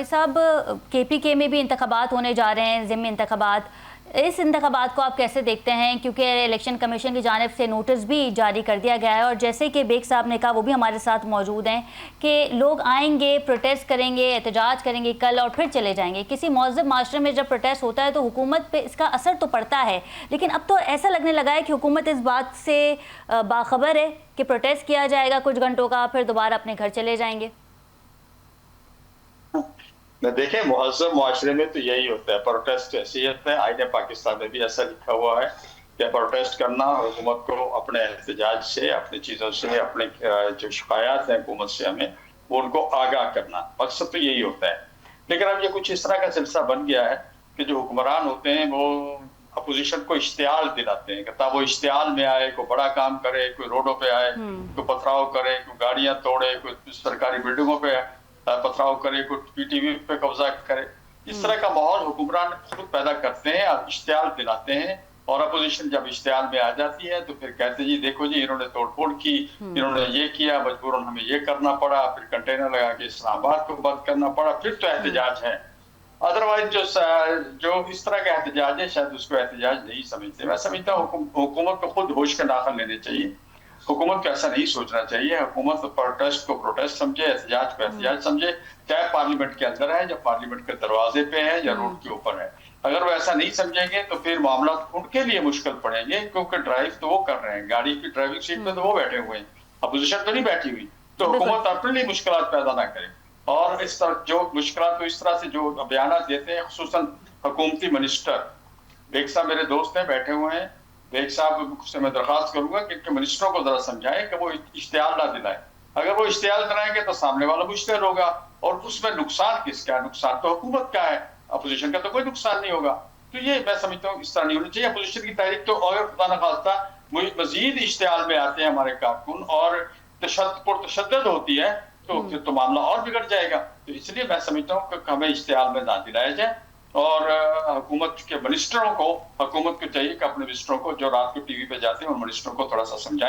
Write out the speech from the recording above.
वारिस साहब, केपीके में भी इंतखाबात होने जा रहे हैं, ज़िमनी इंतखाबात। इस इंतखाबात को आप कैसे देखते हैं? क्योंकि इलेक्शन कमीशन की जानिब से नोटिस भी जारी कर दिया गया है और जैसे कि बेग साहब ने कहा, वो भी हमारे साथ मौजूद हैं कि लोग आएंगे, प्रोटेस्ट करेंगे, एहतजाज करेंगे कल और फिर चले जाएंगे। किसी महज़ब माशरे में जब प्रोटेस्ट होता है तो हुकूमत पे इसका असर तो पड़ता है, लेकिन अब तो ऐसा लगने लगा है कि हुकूमत इस बात से बाखबर है कि प्रोटेस्ट किया जाएगा कुछ घंटों का, फिर दोबारा अपने घर चले जाएंगे। देखिए, मुहज़्ज़म मुआशरे में तो यही होता है, प्रोटेस्ट ऐसी होता है। आईने पाकिस्तान में भी ऐसा लिखा हुआ है कि प्रोटेस्ट करना और हुकूमत को अपने एहतजाज से, अपनी चीज़ों से, अपने जो शिकायत है हुकूमत से हमें, वो उनको आगाह करना, मकसद तो यही होता है। लेकिन अब ये कुछ इस तरह का सिलसिला बन गया है कि जो हुक्मरान होते हैं वो अपोजिशन को इश्तियाल दिलाते हैं कि वो इश्तियाल में आए, कोई बड़ा काम करे, कोई रोडों पे आए, कोई पथराव करे, कोई गाड़ियां तोड़े, कोई सरकारी बिल्डिंगों पे पथराव करे, कोई पीटीवी पे कब्जा करे। इस तरह का माहौल हुक्मरान खुद पैदा करते हैं और इश्तियाल दिलाते हैं। और अपोजिशन जब इश्तियाल में आ जाती है तो फिर कहते हैं जी देखो जी इन्होंने तोड़फोड़ की, इन्होंने ये किया, मजबूरन हमें ये करना पड़ा, फिर कंटेनर लगा के इस्लामाबाद को बंद करना पड़ा, फिर तो एहतजाज है। अदरवाइज जो इस तरह का एहतजाज है शायद उसको एहतजाज नहीं समझते। मैं समझता हूँ हुकूमत को खुद होश का नाखन लेने चाहिए। हुकूमत को ऐसा नहीं सोचना चाहिए। हुकूमत प्रोटेस्ट को प्रोटेस्ट समझे, एहतजाज को एहतजाज समझे, चाहे पार्लियामेंट के अंदर है या पार्लियामेंट के दरवाजे पे है या रोड के ऊपर है। अगर वो ऐसा नहीं समझेंगे तो फिर मामला उनके लिए मुश्किल पड़ेंगे, क्योंकि ड्राइव तो वो कर रहे हैं, गाड़ी की ड्राइविंग सीट पे तो वो बैठे हुए हैं, अपोजिशन तो नहीं बैठी हुई। तो हुकूमत अपने लिए मुश्किल पैदा ना करे। और इस तरह जो मुश्किल तो इस तरह से जो बयान देते हैं, खुसूसन हुकूमती मिनिस्टर, बेग साहब मेरे दोस्त हैं, बैठे हुए हैं, बेग साहब से मैं दरख्वास्त करूंगा कि मिनिस्टरों को जरा समझाएं कि वो इश्तियाल ना दिलाएं। अगर वो इश्तियाल दिलाएंगे तो सामने वाला मुश्तिल होगा और उसमें नुकसान किसका है? नुकसान तो हुकूमत का है, अपोजिशन का तो कोई नुकसान नहीं होगा। तो ये मैं समझता हूँ इस तरह नहीं होनी चाहिए। अपोजिशन की तहरीक तो अगर खुदा न खास्ता मजीद इश्तियाल में आते हैं हमारे कारकुन और तशद्दुद होती है तो फिर तो मामला और बिगड़ जाएगा। तो इसलिए मैं समझता हूँ कि हमें इश्तियाल में ना दिलाया जाए और हुकूमत के मिनिस्टरों को चाहिए कि अपने मिनिस्टरों को जो रात को टीवी पे जाते हैं उन मिनिस्टरों को थोड़ा सा समझाएं।